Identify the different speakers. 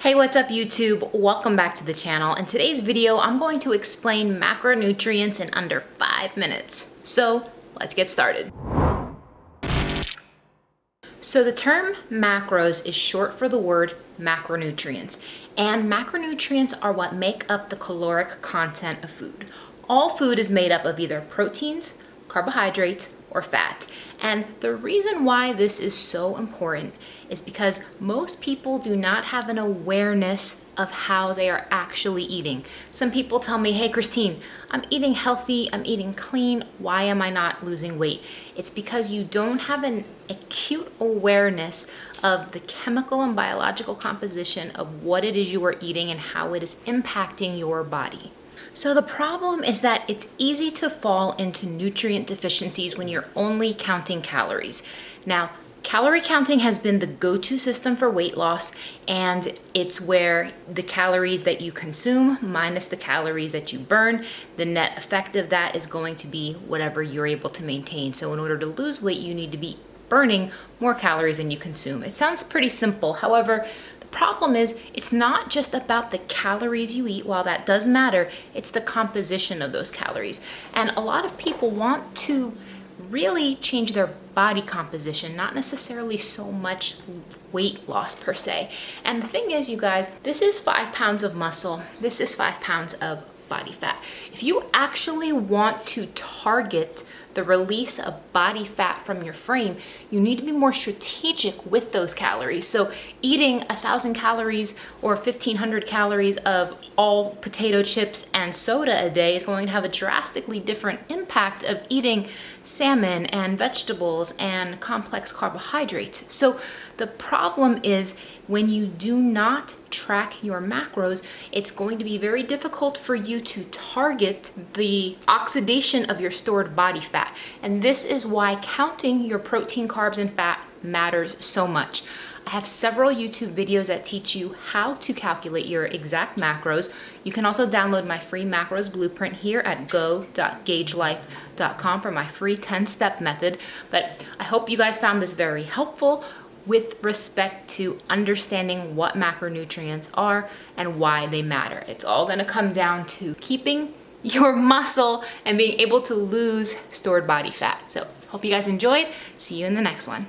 Speaker 1: Hey, what's up YouTube? Welcome back to the channel. In today's video, I'm going to explain macronutrients in under 5 minutes. So let's get started. So the term macros is short for the word macronutrients, and macronutrients are what make up the caloric content of food. All food is made up of either proteins, carbohydrates, or fat. And the reason why this is so important is because most people do not have an awareness of how they are actually eating. Some people tell me, hey Christine, I'm eating healthy, I'm eating clean, why am I not losing weight? It's because you don't have an acute awareness of the chemical and biological composition of what it is you are eating and how it is impacting your body. So the problem is that it's easy to fall into nutrient deficiencies when you're only counting calories. Now, calorie counting has been the go-to system for weight loss, and it's where the calories that you consume minus the calories that you burn, the net effect of that is going to be whatever you're able to maintain. So in order to lose weight, you need to be burning more calories than you consume. It sounds pretty simple. However, problem is it's not just about the calories you eat. While that does matter, it's the composition of those calories. And a lot of people want to really change their body composition, not necessarily so much weight loss per se. And the thing is, you guys, this is 5 pounds of muscle. This is 5 pounds of body fat. If you actually want to target the release of body fat from your frame, you need to be more strategic with those calories. So eating 1,000 calories or 1,500 calories of all potato chips and soda a day is going to have a drastically different impact of eating salmon and vegetables and complex carbohydrates. So the problem is when you do not track your macros, it's going to be very difficult for you to target the oxidation of your stored body fat. And this is why counting your protein, carbs, and fat matters so much. I have several YouTube videos that teach you how to calculate your exact macros. You can also download my free macros blueprint here at go.gaugelife.com for my free 10-step method. But I hope you guys found this very helpful with respect to understanding what macronutrients are and why they matter. It's all gonna come down to keeping your muscle and being able to lose stored body fat. So hope you guys enjoyed. See you in the next one.